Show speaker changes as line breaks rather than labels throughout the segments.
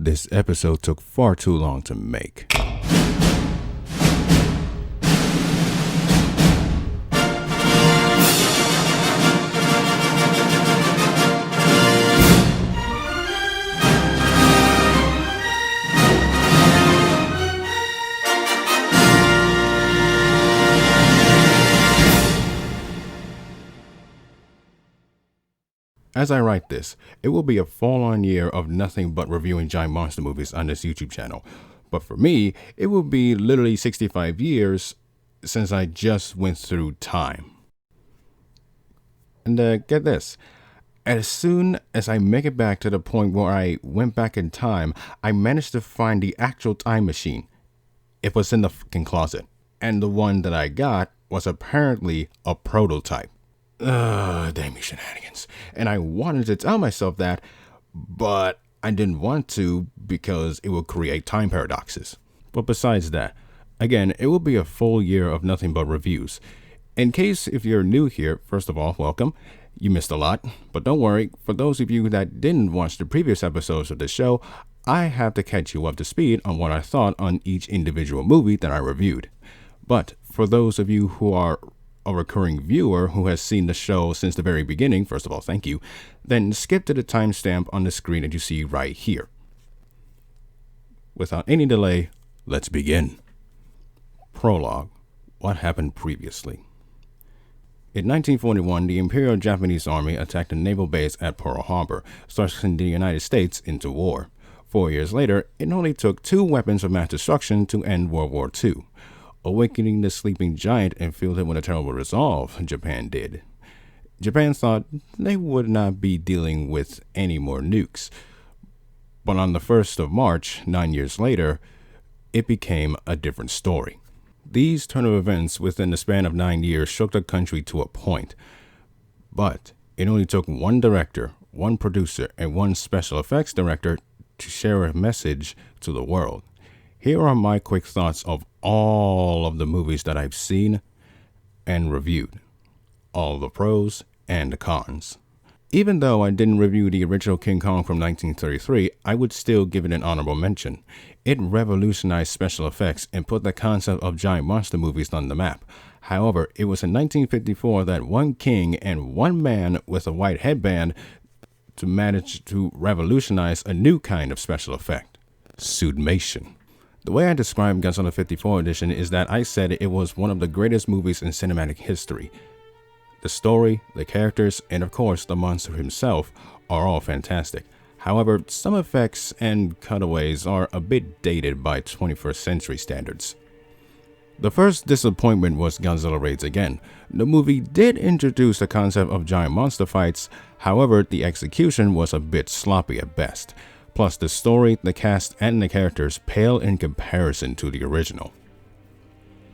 This episode took far too long to make. As I write this, it will be a full-on year of nothing but reviewing giant monster movies on this YouTube channel. But for me, it will be literally 65 years since I just went through time. And get this, as soon as I make it back to the point where I went back in time, I managed to find the actual time machine. It was in the fucking closet. And the one that I got was apparently a prototype. Damn you shenanigans. And I wanted to tell myself that, but I didn't want to because it would create time paradoxes. But besides that, again, it will be a full year of nothing but reviews. In case if you're new here, first of all, welcome. You missed a lot, but don't worry, for those of you that didn't watch the previous episodes of the show, I have to catch you up to speed on what I thought on each individual movie that I reviewed. But for those of you who are a recurring viewer who has seen the show since the very beginning, first of all, thank you, then skip to the timestamp on the screen that you see right here. Without any delay, let's begin. Prologue. What happened previously? In 1941, the Imperial Japanese Army attacked a naval base at Pearl Harbor, thrusting the United States into war. 4 years later, it only took 2 weapons of mass destruction to end World War II. Awakening the sleeping giant and filled him with a terrible resolve, Japan did. Japan thought they would not be dealing with any more nukes. But on the 1st of March, 9 years later, it became a different story. These turn of events within the span of 9 years shook the country to a point. But it only took one director, one producer, and one special effects director to share a message to the world. Here are my quick thoughts of all of the movies that I've seen and reviewed. All the pros and the cons. Even though I didn't review the original King Kong from 1933, I would still give it an honorable mention. It revolutionized special effects and put the concept of giant monster movies on the map. However, it was in 1954 that one king and one man with a white headband to manage to revolutionize a new kind of special effect. Suitmation. The way I described Godzilla 54 edition is that I said it was one of the greatest movies in cinematic history. The story, the characters, and of course the monster himself are all fantastic. However, some effects and cutaways are a bit dated by 21st century standards. The first disappointment was Godzilla Raids Again. The movie did introduce the concept of giant monster fights, however the execution was a bit sloppy at best. Plus, the story, the cast, and the characters pale in comparison to the original.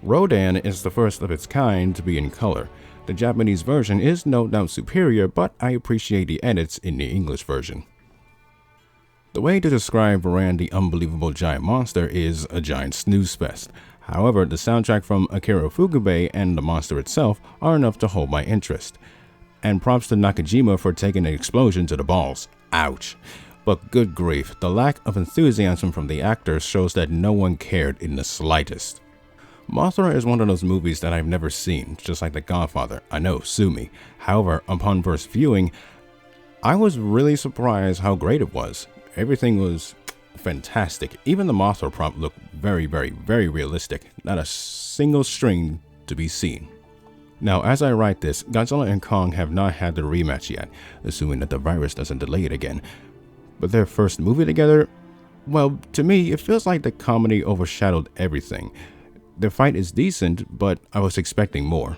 Rodan is the first of its kind to be in color. The Japanese version is no doubt superior, but I appreciate the edits in the English version. The way to describe Varan the Unbelievable Giant Monster is a giant snooze fest. However, the soundtrack from Akira Ifukube and the monster itself are enough to hold my interest. And props to Nakajima for taking the explosion to the balls. Ouch. But good grief, the lack of enthusiasm from the actors shows that no one cared in the slightest. Mothra is one of those movies that I've never seen, just like The Godfather. I know, sue me. However, upon first viewing, I was really surprised how great it was. Everything was fantastic. Even the Mothra prop looked very, very, very realistic. Not a single string to be seen. Now, as I write this, Godzilla and Kong have not had the rematch yet, assuming that the virus doesn't delay it again. But their first movie together, well, to me, it feels like the comedy overshadowed everything. Their fight is decent, but I was expecting more.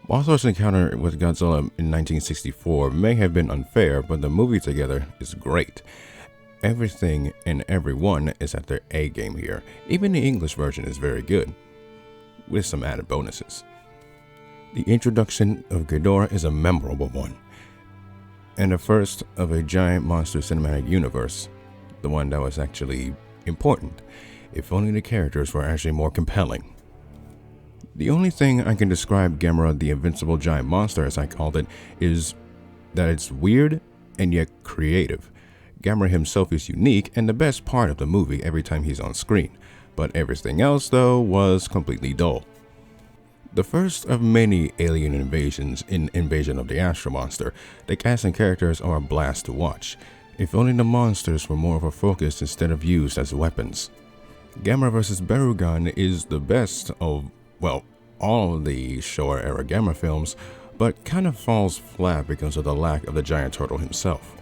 Mothra's encounter with Godzilla in 1964 may have been unfair, but the movie together is great. Everything and everyone is at their A game here. Even the English version is very good, with some added bonuses. The introduction of Ghidorah is a memorable one, and the first of a giant monster cinematic universe, the one that was actually important, if only the characters were actually more compelling. The only thing I can describe Gamera the Invincible Giant Monster, as I called it, is that it's weird and yet creative. Gamera himself is unique and the best part of the movie every time he's on screen, but everything else though was completely dull. The first of many alien invasions in Invasion of the Astro Monster, the cast and characters are a blast to watch. If only the monsters were more of a focus instead of used as weapons. Gamera vs. Barugan is the best of, well, all of the Showa era Gamera films, but kind of falls flat because of the lack of the giant turtle himself.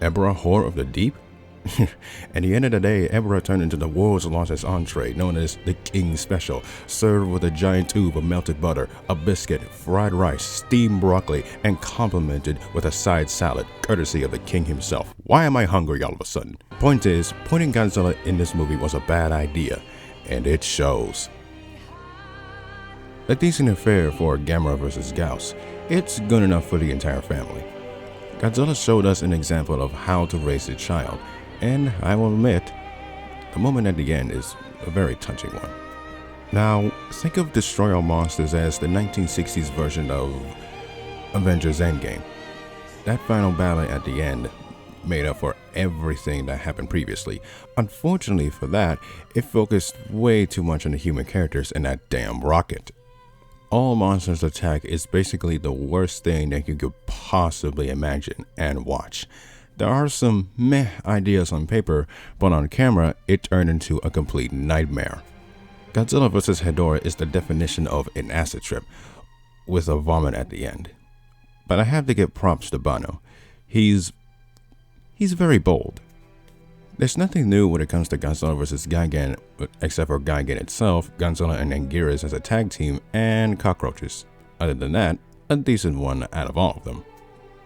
Ebra, Whore of the Deep? At the end of the day, Ebra turned into the world's largest entree, known as the King Special, served with a giant tube of melted butter, a biscuit, fried rice, steamed broccoli, and complemented with a side salad, courtesy of the king himself. Why am I hungry all of a sudden? Point is, putting Godzilla in this movie was a bad idea, and it shows. A decent affair for Gamera vs. Gauss. It's good enough for the entire family. Godzilla showed us an example of how to raise a child, and I will admit, the moment at the end is a very touching one. Now, think of Destroy All Monsters as the 1960s version of Avengers Endgame. That final battle at the end made up for everything that happened previously. Unfortunately for that, it focused way too much on the human characters and that damn rocket. All Monsters Attack is basically the worst thing that you could possibly imagine and watch. There are some meh ideas on paper, but on camera, it turned into a complete nightmare. Godzilla vs. Hedorah is the definition of an acid trip, with a vomit at the end. But I have to give props to Bano. He's very bold. There's nothing new when it comes to Godzilla vs. Gigan, except for Gigan itself, Godzilla and Anguirus as a tag team, and cockroaches. Other than that, a decent one out of all of them.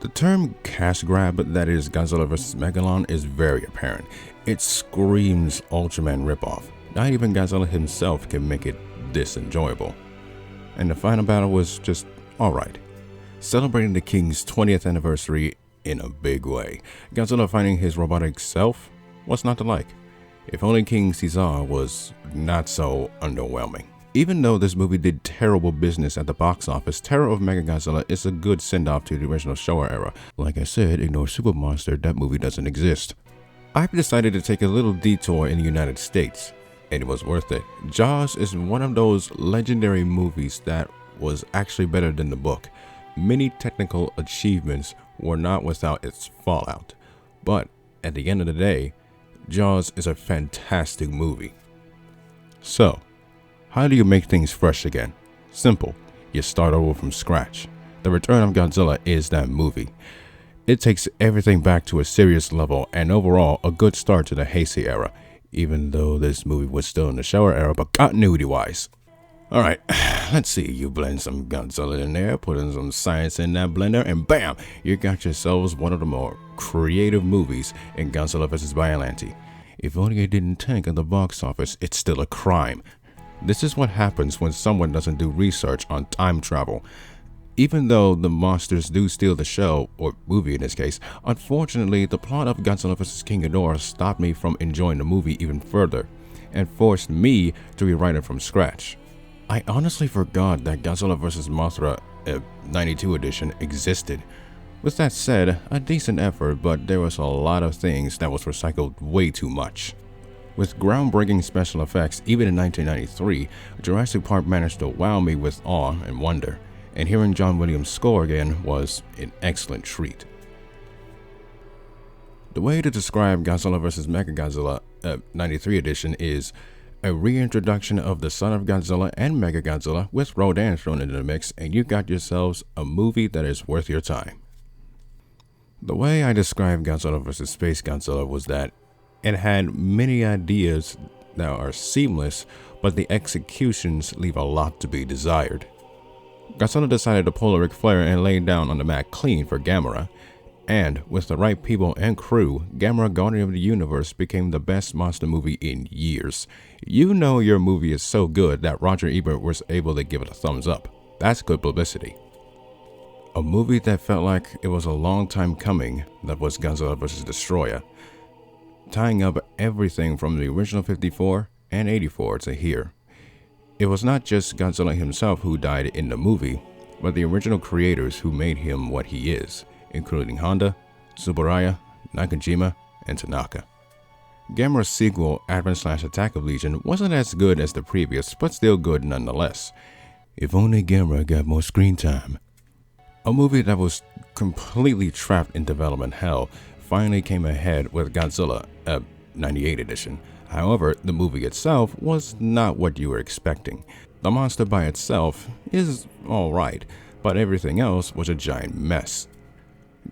The term cash grab, that is Godzilla vs. Megalon, is very apparent. It screams Ultraman ripoff. Not even Godzilla himself can make it this enjoyable. And the final battle was just alright. Celebrating the King's 20th anniversary in a big way. Godzilla finding his robotic self? What's not to like? If only King Caesar was not so underwhelming. Even though this movie did terrible business at the box office, Terror of Mechagodzilla is a good send-off to the original Showa era. Like I said, ignore Super Monster, that movie doesn't exist. I've decided to take a little detour in the United States, and it was worth it. Jaws is one of those legendary movies that was actually better than the book. Many technical achievements were not without its fallout, but at the end of the day, Jaws is a fantastic movie. So, how do you make things fresh again? Simple. You start over from scratch. The Return of Godzilla is that movie. It takes everything back to a serious level and overall a good start to the Heisei era, even though this movie was still in the Showa era, but continuity-wise. Alright, let's see, you blend some Godzilla in there, put in some science in that blender, and bam! You got yourselves one of the more creative movies in Godzilla vs. Biollante. If only it didn't tank at the box office, it's still a crime. This is what happens when someone doesn't do research on time travel. Even though the monsters do steal the show, or movie in this case, unfortunately the plot of Godzilla vs. King Ghidorah stopped me from enjoying the movie even further, and forced me to rewrite it from scratch. I honestly forgot that Godzilla vs. Mothra 92 edition existed. With that said, a decent effort, but there was a lot of things that was recycled way too much. With groundbreaking special effects, even in 1993, Jurassic Park managed to wow me with awe and wonder, and hearing John Williams' score again was an excellent treat. The way to describe Godzilla vs. Mechagodzilla 93 edition is a reintroduction of the son of Godzilla and Mechagodzilla with Rodan thrown into the mix, and you got yourselves a movie that is worth your time. The way I described Godzilla vs. Space Godzilla was that it had many ideas that are seamless, but the executions leave a lot to be desired. Godzilla decided to pull a Ric Flair and lay down on the mat clean for Gamera, and with the right people and crew, Gamera Guardian of the Universe became the best monster movie in years. You know your movie is so good that Roger Ebert was able to give it a thumbs up. That's good publicity. A movie that felt like it was a long time coming, that was Godzilla vs. Destroyer, tying up everything from the original 54 and 84 to here. It was not just Godzilla himself who died in the movie, but the original creators who made him what he is, including Honda, Tsuburaya, Nakajima, and Tanaka. Gamera's sequel, Advent/Attack of Legion, wasn't as good as the previous, but still good nonetheless. If only Gamera got more screen time. A movie that was completely trapped in development hell finally came ahead with Godzilla, 98 edition. However, the movie itself was not what you were expecting. The monster by itself is alright, but everything else was a giant mess.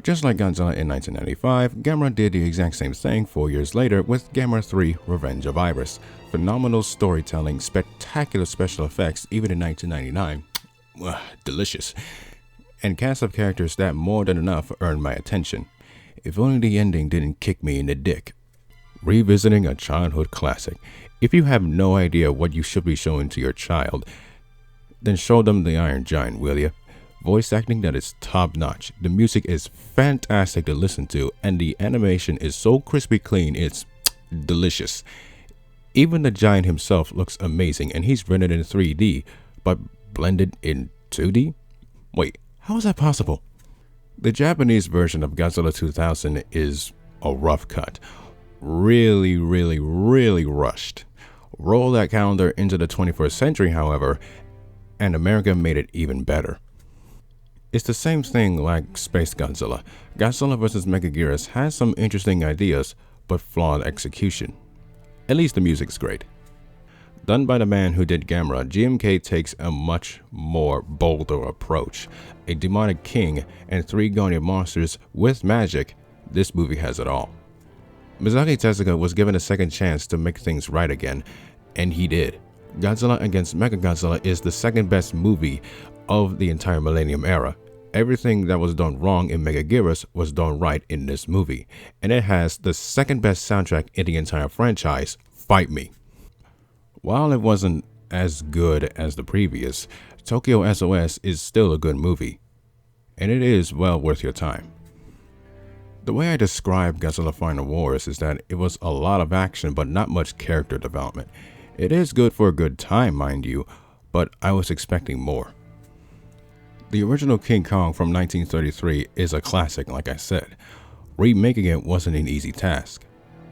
Just like Godzilla in 1995, Gamera did the exact same thing 4 years later with Gamera 3 Revenge of Iris. Phenomenal storytelling, spectacular special effects, even in 1999. Delicious. And cast of characters that more than enough earned my attention. If only the ending didn't kick me in the dick. Revisiting a childhood classic. If you have no idea what you should be showing to your child, then show them The Iron Giant, will ya? Voice acting that is top notch. The music is fantastic to listen to, and the animation is so crispy clean, it's delicious. Even the giant himself looks amazing, and he's rendered in 3D, but blended in 2D? Wait, how is that possible? The Japanese version of Godzilla 2000 is a rough cut. Really rushed. Roll that calendar into the 21st century, however, and America made it even better. It's the same thing like Space Godzilla. Godzilla vs. Mechagodzilla has some interesting ideas, but flawed execution. At least the music's great. Done by the man who did Gamera, GMK takes a much more bolder approach. A demonic king and 3 guardian monsters with magic, this movie has it all. Miyazaki Tezuka was given a second chance to make things right again, and he did. Godzilla against Mechagodzilla is the second best movie of the entire Millennium era. Everything that was done wrong in Mechagodzilla was done right in this movie, and it has the second best soundtrack in the entire franchise. Fight me. While it wasn't as good as the previous, Tokyo SOS is still a good movie, and it is well worth your time. The way I describe Godzilla Final Wars is that it was a lot of action but not much character development. It is good for a good time, mind you, but I was expecting more. The original King Kong from 1933 is a classic, like I said. Remaking it wasn't an easy task.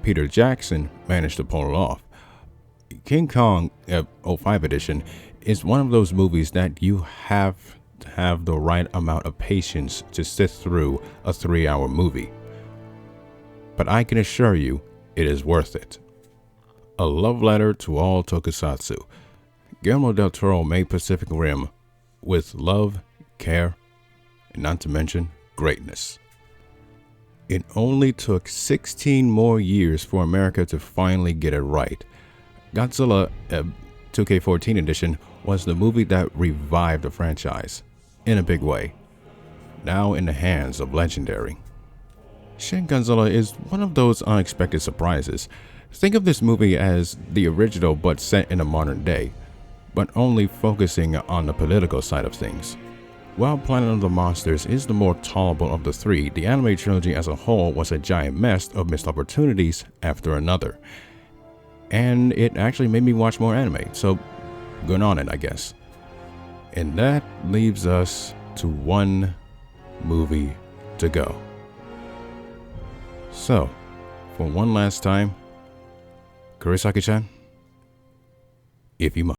Peter Jackson managed to pull it off. King Kong 05 edition is one of those movies that you have to have the right amount of patience to sit through a 3-hour movie. But I can assure you, it is worth it. A love letter to all tokusatsu. Guillermo del Toro made Pacific Rim with love, care, and not to mention greatness. It only took 16 more years for America to finally get it right. Godzilla 2K14 edition was the movie that revived the franchise in a big way, now in the hands of Legendary. Shin Godzilla is one of those unexpected surprises. Think of this movie as the original but set in a modern day, but only focusing on the political side of things. While Planet of the Monsters is the more tolerable of the 3, the anime trilogy as a whole was a giant mess of missed opportunities after another. And it actually made me watch more anime, so good on it, I guess. And that leaves us to one movie to go. So, for one last time, Kurosaki-chan, if you must.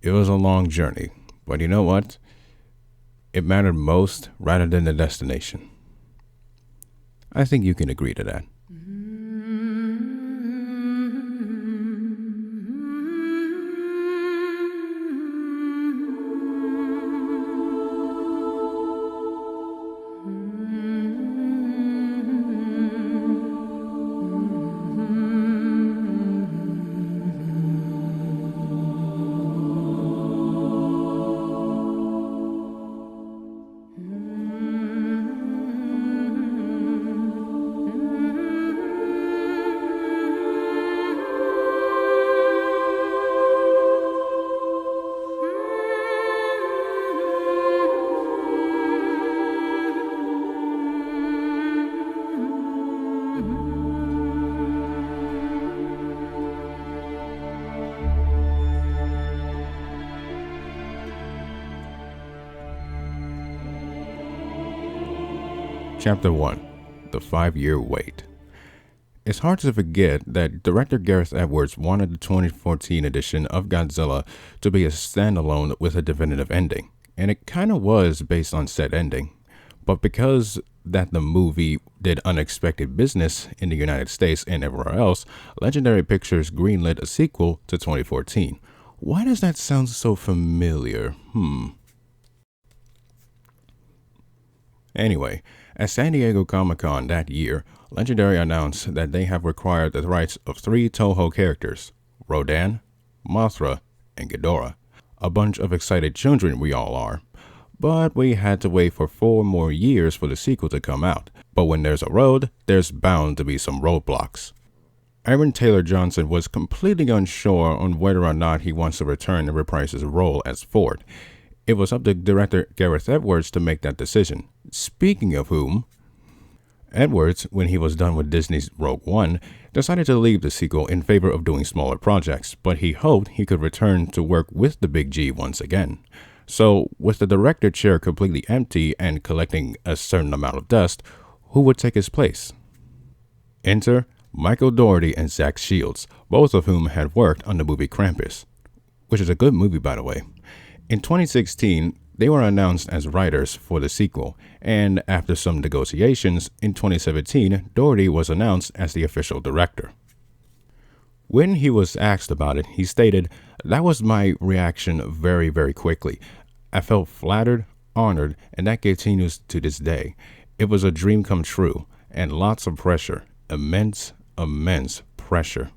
It was a long journey, but you know what? It mattered most rather than the destination. I think you can agree to that. Chapter 1. The 5-Year Wait. It's hard to forget that director Gareth Edwards wanted the 2014 edition of Godzilla to be a standalone with a definitive ending, and it kind of was based on said ending. But because that the movie did unexpected business in the United States and everywhere else, Legendary Pictures greenlit a sequel to 2014. Why does that sound so familiar? Anyway, at San Diego Comic-Con that year, Legendary announced that they have acquired the rights of 3 Toho characters, Rodan, Mothra, and Ghidorah. A bunch of excited children we all are. But we had to wait for 4 more years for the sequel to come out. But when there's a road, there's bound to be some roadblocks. Aaron Taylor Johnson was completely unsure on whether or not he wants to return and reprise his role as Ford. It was up to director Gareth Edwards to make that decision. Speaking of whom, Edwards, when he was done with Disney's Rogue One, decided to leave the sequel in favor of doing smaller projects, but he hoped he could return to work with the Big G once again. So, with the director chair completely empty and collecting a certain amount of dust, who would take his place? Enter Michael Dougherty and Zach Shields, both of whom had worked on the movie Krampus, which is a good movie, by the way. In 2016, they were announced as writers for the sequel, and after some negotiations, in 2017, Dougherty was announced as the official director. When he was asked about it, he stated, "That was my reaction very, very quickly. I felt flattered, honored, and that continues to this day. It was a dream come true, and lots of pressure, immense pressure.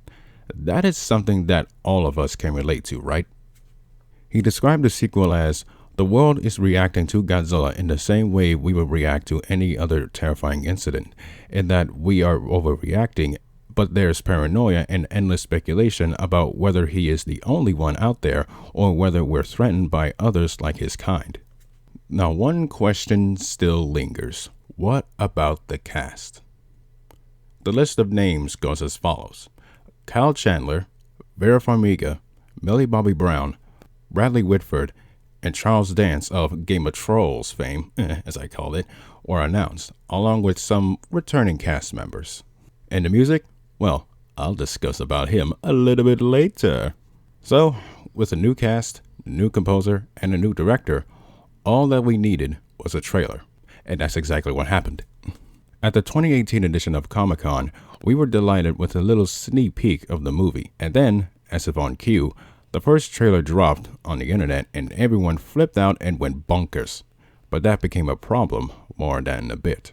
That is something that all of us can relate to, right?" He described the sequel as, "The world is reacting to Godzilla in the same way we would react to any other terrifying incident, in that we are overreacting, but there's paranoia and endless speculation about whether he is the only one out there or whether we're threatened by others like his kind." Now, one question still lingers. What about the cast? The list of names goes as follows: Kyle Chandler, Vera Farmiga, Millie Bobby Brown, Bradley Whitford, and Charles Dance of Game of Thrones fame, as I call it, were announced, along with some returning cast members. And the music? Well, I'll discuss about him a little bit later. So, with a new cast, new composer, and a new director, all that we needed was a trailer. And that's exactly what happened. At the 2018 edition of Comic-Con, we were delighted with a little sneak peek of the movie, and then, as if on cue, the first trailer dropped on the internet and everyone flipped out and went bonkers. But that became a problem more than a bit.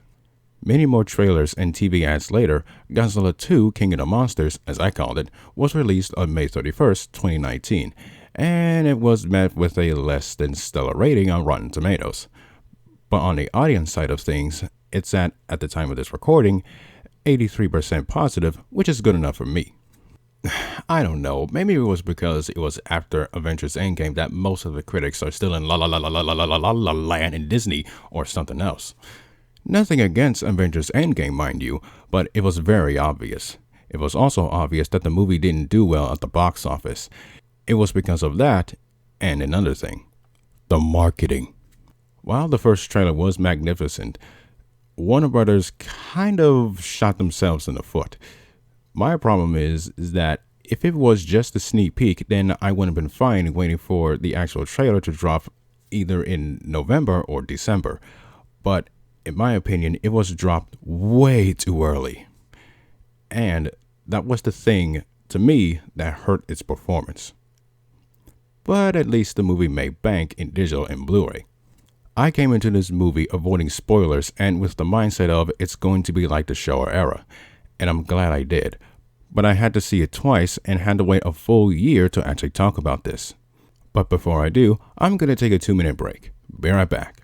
Many more trailers and TV ads later, Godzilla 2 King of the Monsters, as I called it, was released on May 31st, 2019, and it was met with a less than stellar rating on Rotten Tomatoes. But on the audience side of things, it's at the time of this recording, 83% positive, which is good enough for me. I don't know, maybe it was because it was after Avengers Endgame that most of the critics are still in la la la la la la la la la land in Disney or something else. Nothing against Avengers Endgame, mind you, but it was very obvious. It was also obvious that the movie didn't do well at the box office. It was because of that, and another thing, the marketing. While the first trailer was magnificent, Warner Brothers kind of shot themselves in the foot. My problem is that If it was just a sneak peek, then I would have been fine waiting for the actual trailer to drop either in November or December. But in my opinion, it was dropped way too early. And that was the thing, to me, that hurt its performance. But at least the movie made bank in digital and Blu-ray. I came into this movie avoiding spoilers and with the mindset of it's going to be like the Showa era, and I'm glad I did. But I had to see it twice and had to wait a full year to actually talk about this. But before I do, I'm going to take a 2-minute break. Be right back.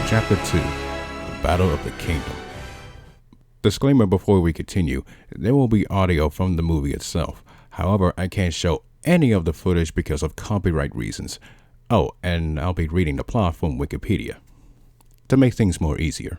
Chapter 2, The Battle of the Kingdom. Disclaimer before we continue, there will be audio from the movie itself. However, I can't show any of the footage because of copyright reasons. Oh, and I'll be reading the plot from Wikipedia to make things more easier.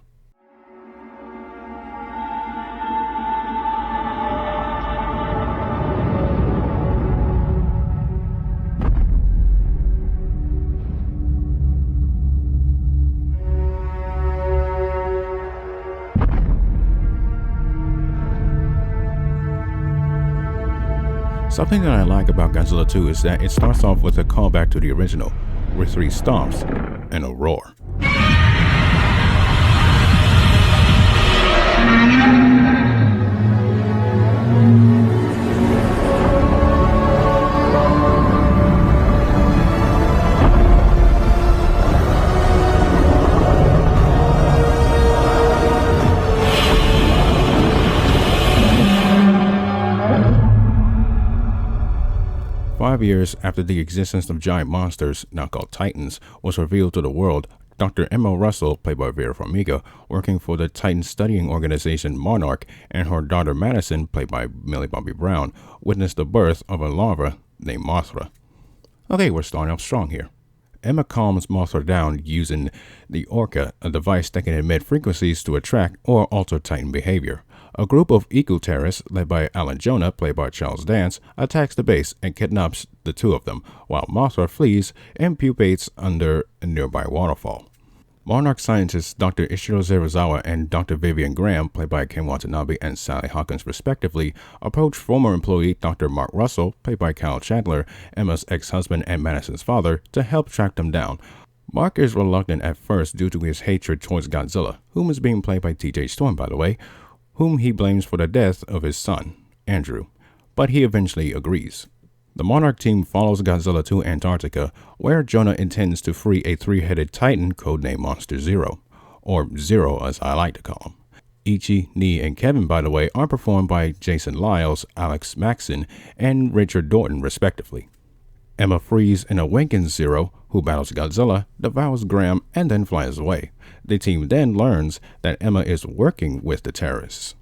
Something that I like about Godzilla 2 is that it starts off with a callback to the original, with 3 stomps and a roar. 5 years after the existence of giant monsters, now called Titans, was revealed to the world, Dr. Emma Russell, played by Vera Farmiga, working for the Titan studying organization Monarch, and her daughter Madison, played by Millie Bobby Brown, witnessed the birth of a larva named Mothra. Okay, we're starting off strong here. Emma calms Mothra down using the Orca, a device that can emit frequencies to attract or alter Titan behavior. A group of eco-terrorists, led by Alan Jonah, played by Charles Dance, attacks the base and kidnaps the 2 of them, while Mothra flees and pupates under a nearby waterfall. Monarch scientists Dr. Ishiro Serizawa and Dr. Vivian Graham, played by Ken Watanabe and Sally Hawkins respectively, approach former employee Dr. Mark Russell, played by Kyle Chandler, Emma's ex-husband and Madison's father, to help track them down. Mark is reluctant at first due to his hatred towards Godzilla, whom is being played by TJ Storm, by the way, whom he blames for the death of his son, Andrew, but he eventually agrees. The Monarch team follows Godzilla to Antarctica, where Jonah intends to free a 3-headed titan codenamed Monster Zero, or Zero as I like to call him. Ichi, Nee, and Kevin, by the way, are performed by Jason Lyles, Alex Maxson, and Richard Dorton, respectively. Emma frees and awakens Zero, who battles Godzilla, devours Graham, and then flies away. The team then learns that Emma is working with the terrorists.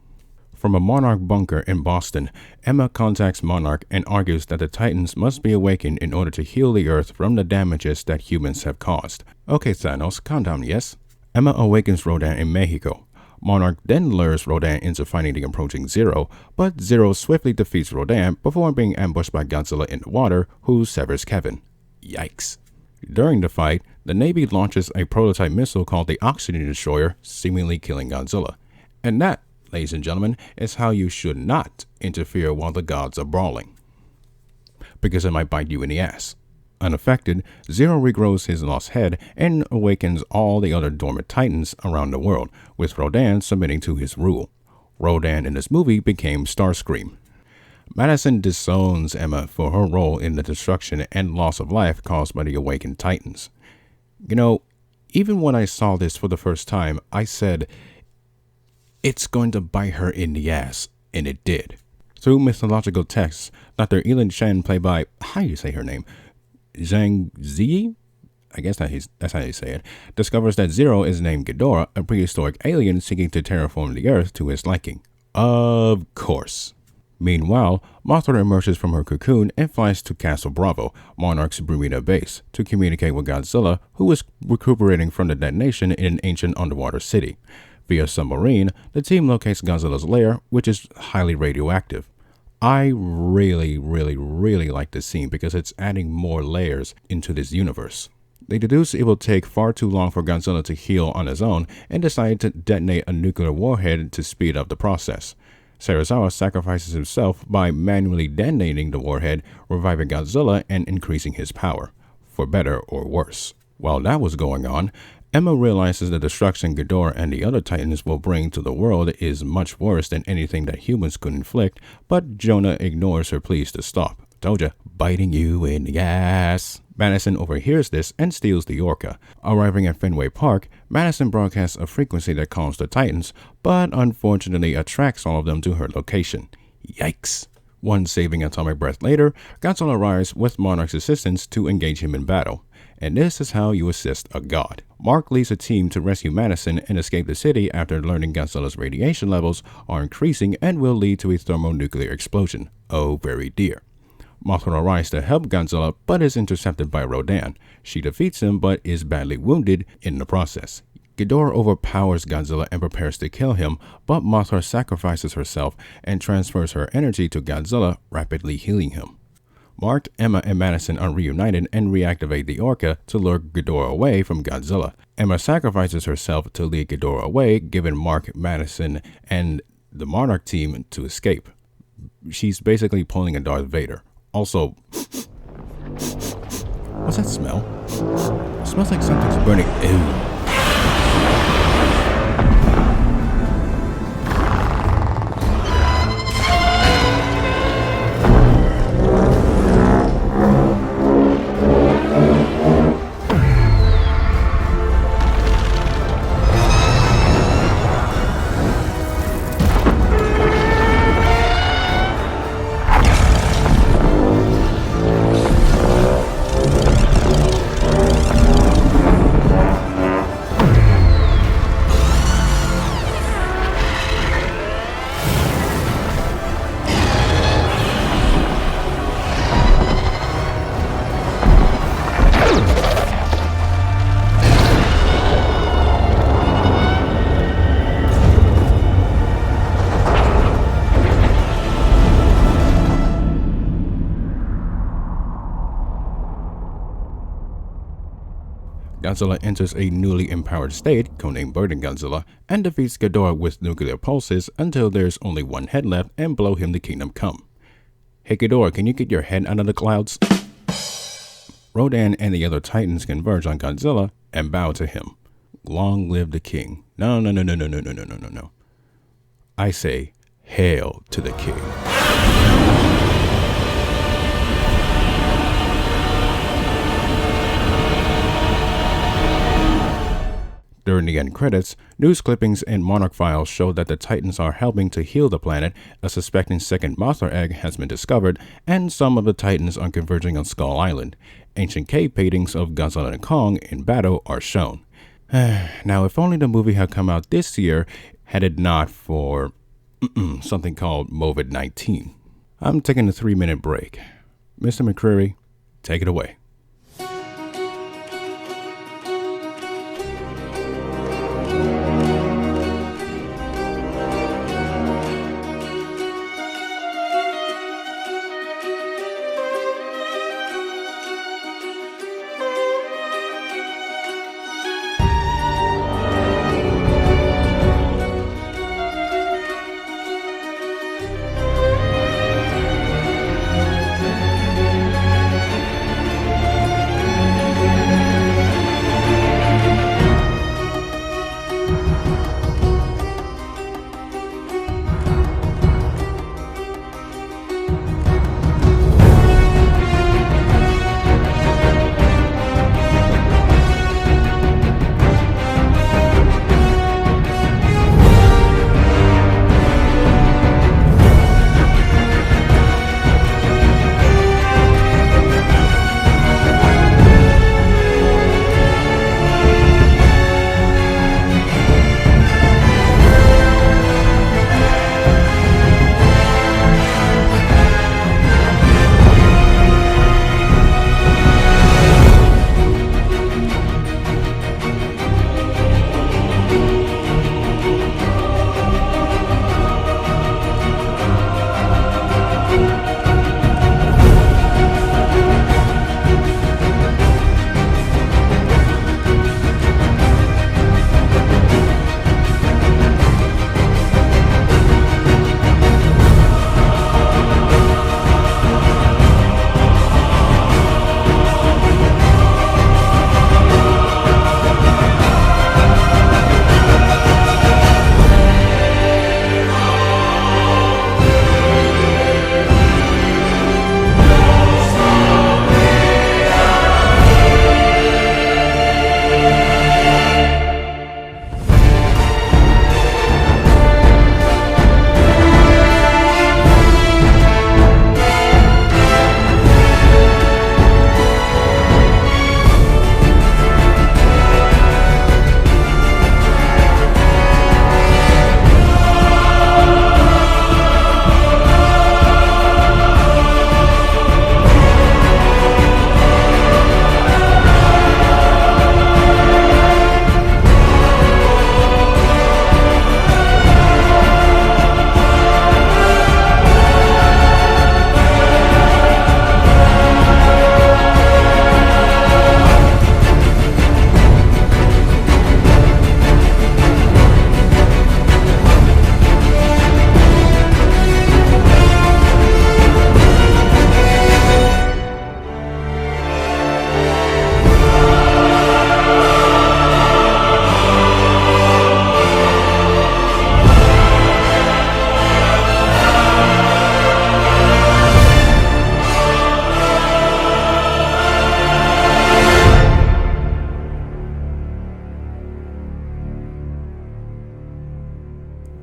From a Monarch bunker in Boston, Emma contacts Monarch and argues that the Titans must be awakened in order to heal the Earth from the damages that humans have caused. Okay, Thanos, calm down, yes? Emma awakens Rodan in Mexico. Monarch then lures Rodan into fighting the approaching Zero, but Zero swiftly defeats Rodan before being ambushed by Godzilla in the water, who severs Kevin. Yikes. During the fight, the Navy launches a prototype missile called the Oxygen Destroyer, seemingly killing Godzilla. And that, ladies and gentlemen, is how you should not interfere while the gods are brawling, because it might bite you in the ass. Unaffected, Zero regrows his lost head and awakens all the other dormant Titans around the world, with Rodan submitting to his rule. Rodan in this movie became Starscream. Madison disowns Emma for her role in the destruction and loss of life caused by the awakened Titans. You know, even when I saw this for the first time, I said, it's going to bite her in the ass, and it did. Through mythological texts, Dr. Elin Shen, played by, how do you say her name? Zhang Ziyi? I guess that's how you say it, discovers that Zero is named Ghidorah, a prehistoric alien seeking to terraform the Earth to his liking. Of course. Meanwhile, Mothra emerges from her cocoon and flies to Castle Bravo, Monarch's Bermuda base, to communicate with Godzilla, who is recuperating from the detonation in an ancient underwater city. Via submarine, the team locates Godzilla's lair, which is highly radioactive. I really like this scene because it's adding more layers into this universe. They deduce it will take far too long for Godzilla to heal on his own and decide to detonate a nuclear warhead to speed up the process. Serizawa sacrifices himself by manually detonating the warhead, reviving Godzilla and increasing his power, for better or worse. While that was going on, Emma realizes the destruction Ghidorah and the other Titans will bring to the world is much worse than anything that humans could inflict, but Jonah ignores her pleas to stop. Told ya, biting you in the ass. Madison overhears this and steals the Orca. Arriving at Fenway Park, Madison broadcasts a frequency that calms the Titans, but unfortunately attracts all of them to her location. Yikes. One saving atomic breath later, Godzilla arrives with Monarch's assistance to engage him in battle. And this is how you assist a god. Mark leads a team to rescue Madison and escape the city after learning Godzilla's radiation levels are increasing and will lead to a thermonuclear explosion. Oh, very dear. Mothra arrives to help Godzilla but is intercepted by Rodan. She defeats him but is badly wounded in the process. Ghidorah overpowers Godzilla and prepares to kill him, but Mothra sacrifices herself and transfers her energy to Godzilla, rapidly healing him. Mark, Emma, and Madison are reunited and reactivate the Orca to lure Ghidorah away from Godzilla. Emma sacrifices herself to lead Ghidorah away, giving Mark, Madison, and the Monarch team to escape. She's basically pulling a Darth Vader. Also, what's that smell? It smells like something's burning. Ew. Godzilla enters a newly empowered state, codenamed Burden Godzilla, and defeats Ghidorah with nuclear pulses until there's only one head left and blow him the kingdom come. Hey Ghidorah, can you get your head out of the clouds? Rodan and the other Titans converge on Godzilla and bow to him. Long live the king. No. I say, hail to the king. During the end credits, news clippings and Monarch files show that the Titans are helping to heal the planet, a suspected second Mothra egg has been discovered, and some of the Titans are converging on Skull Island. Ancient cave paintings of Godzilla and Kong in battle are shown. Now, if only the movie had come out this year had it not for something called COVID-19. I'm taking a 3-minute break. Mr. McCreary, take it away.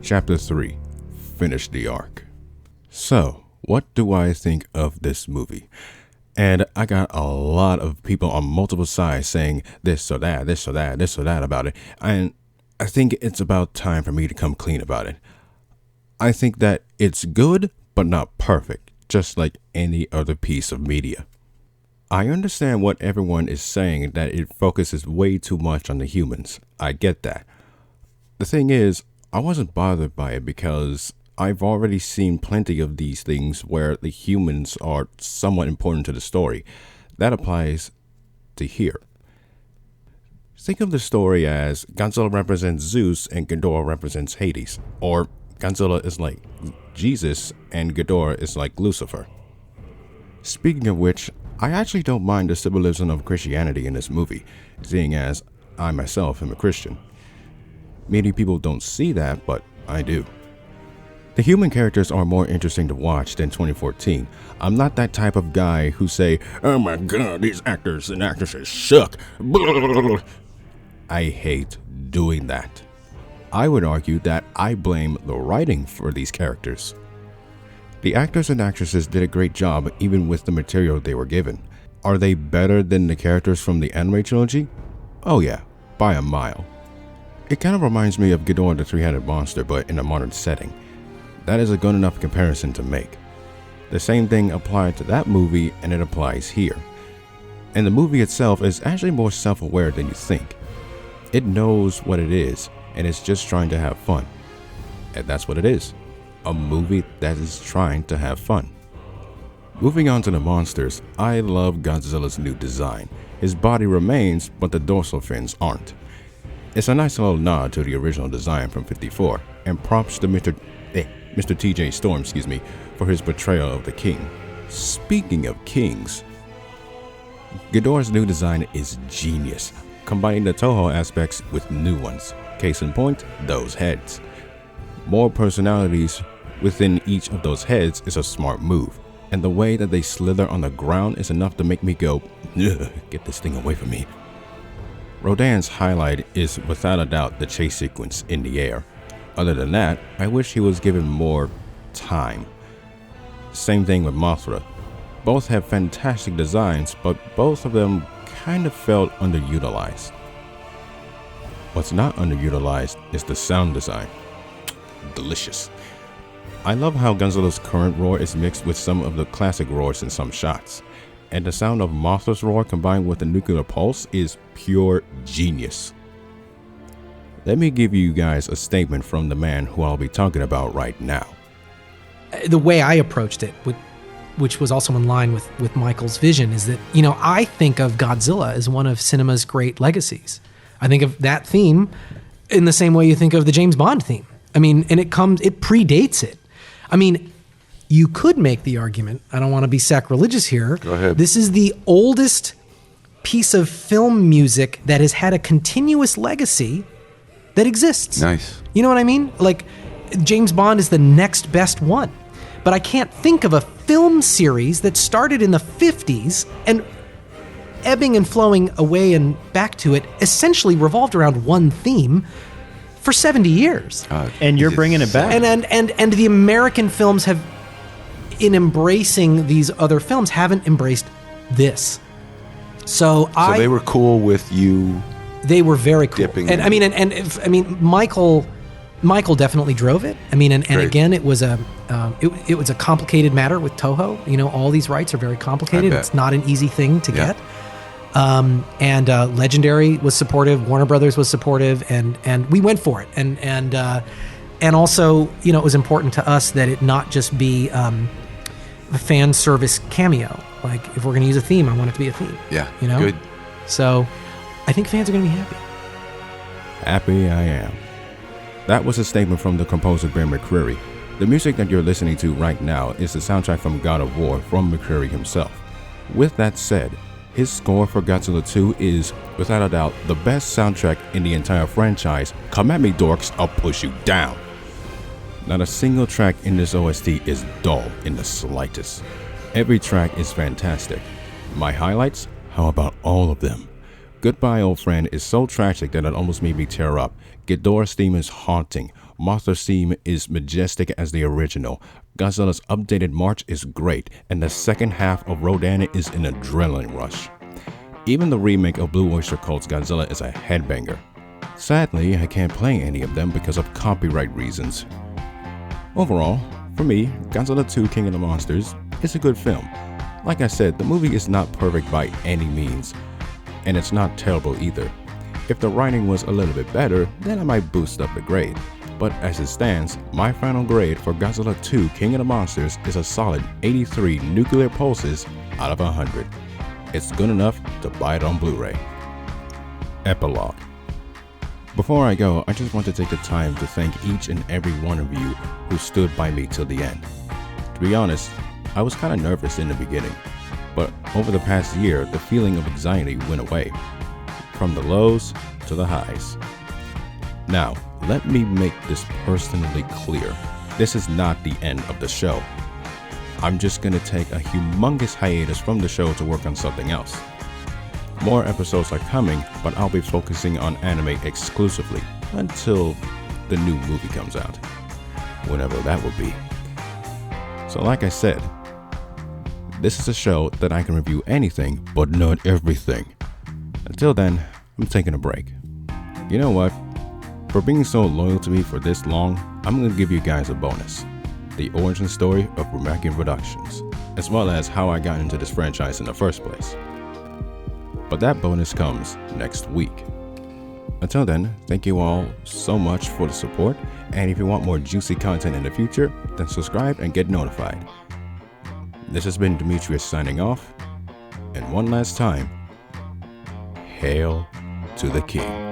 Chapter 3. Finish the Arc. So, what do I think of this movie? And I got a lot of people on multiple sides saying this or that, this or that, this or that about it. And I think it's about time for me to come clean about it. I think that it's good, but not perfect, just like any other piece of media. I understand what everyone is saying, that it focuses way too much on the humans. I get that. The thing is, I wasn't bothered by it because I've already seen plenty of these things where the humans are somewhat important to the story. That applies to here. Think of the story as Godzilla represents Zeus and Ghidorah represents Hades, or Godzilla is like Jesus and Ghidorah is like Lucifer. Speaking of which, I actually don't mind the symbolism of Christianity in this movie, seeing as I myself am a Christian. Many people don't see that, but I do. The human characters are more interesting to watch than 2014. I'm not that type of guy who say, "Oh my god, these actors and actresses suck." I hate doing that. I would argue that I blame the writing for these characters. The actors and actresses did a great job even with the material they were given. Are they better than the characters from the anime trilogy? Oh yeah, by a mile. It kind of reminds me of Ghidorah the Three-Headed Monster, but in a modern setting. That is a good enough comparison to make. The same thing applied to that movie, and it applies here. And the movie itself is actually more self-aware than you think. It knows what it is, and it's just trying to have fun. And that's what it is. A movie that is trying to have fun. Moving on to the monsters, I love Godzilla's new design. His body remains, but the dorsal fins aren't. It's a nice little nod to the original design from '54, and props to Mr. T.J. Storm, for his portrayal of the king. Speaking of kings, Ghidorah's new design is genius, combining the Toho aspects with new ones. Case in point, those heads. More personalities within each of those heads is a smart move, and the way that they slither on the ground is enough to make me go, ugh, get this thing away from me. Rodan's highlight is without a doubt the chase sequence in the air. Other than that, I wish he was given more time. Same thing with Mothra. Both have fantastic designs, but both of them kind of felt underutilized. What's not underutilized is the sound design. Delicious. I love how Godzilla's current roar is mixed with some of the classic roars in some shots, and the sound of Mothra's roar combined with the nuclear pulse is pure genius. Let me give you guys a statement from the man who I'll be talking about right now.
The way I approached it, which was also in line with Michael's vision, is that, I think of Godzilla as one of cinema's great legacies. I think of that theme in the same way you think of the James Bond theme. And it predates it. You could make the argument, I don't want to be sacrilegious here.
Go ahead.
This is the oldest piece of film music that has had a continuous legacy that exists.
Nice.
You know what I mean? Like, James Bond is the next best one. But I can't think of a film series that started in the 50s and ebbing and flowing away and back to it essentially revolved around one theme for 70 years.
And you're bringing it back.
And the American films have, in embracing these other films, haven't embraced this. So
they were cool with you.
They were very cool.
Dipping
Michael definitely drove it. Again, it was a complicated matter with Toho. All these rights are very complicated. It's not an easy thing to get. Legendary was supportive, Warner Brothers was supportive, and we went for it. And also, it was important to us that it not just be a fan service cameo. Like, if we're going to use a theme, I want it to be a theme.
Yeah,
good. So, I think fans are going to be happy.
Happy I am. That was a statement from the composer McCreary. The music that you're listening to right now is the soundtrack from God of War from McCreary himself. With that said, his score for Godzilla 2 is, without a doubt, the best soundtrack in the entire franchise. Come at me, dorks, I'll push you down. Not a single track in this OST is dull in the slightest. Every track is fantastic. My highlights? How about all of them? Goodbye Old Friend is so tragic that it almost made me tear up. Ghidorah's theme is haunting. Mothra's theme is majestic as the original. Godzilla's updated march is great, and the second half of Rodan is an adrenaline rush. Even the remake of Blue Oyster Cult's Godzilla is a headbanger. Sadly, I can't play any of them because of copyright reasons. Overall, for me, Godzilla 2 King of the Monsters is a good film. Like I said, the movie is not perfect by any means, and it's not terrible either. If the writing was a little bit better, then I might boost up the grade. But as it stands, my final grade for Godzilla 2 King of the Monsters is a solid 83 nuclear pulses out of 100. It's good enough to buy it on Blu-ray. Epilogue. Before I go, I just want to take the time to thank each and every one of you who stood by me till the end. To be honest, I was kind of nervous in the beginning, but over the past year, the feeling of anxiety went away. From the lows to the highs. Now, let me make this personally clear. This is not the end of the show. I'm just going to take a humongous hiatus from the show to work on something else. More episodes are coming, but I'll be focusing on anime exclusively until the new movie comes out, whenever that will be. So like I said, this is a show that I can review anything, but not everything. Until then, I'm taking a break. You know what? For being so loyal to me for this long, I'm going to give you guys a bonus. The origin story of Brumakian Productions, as well as how I got into this franchise in the first place. But that bonus comes next week. Until then, thank you all so much for the support, and if you want more juicy content in the future, then subscribe and get notified. This has been Demetrius signing off, and one last time, hail to the king.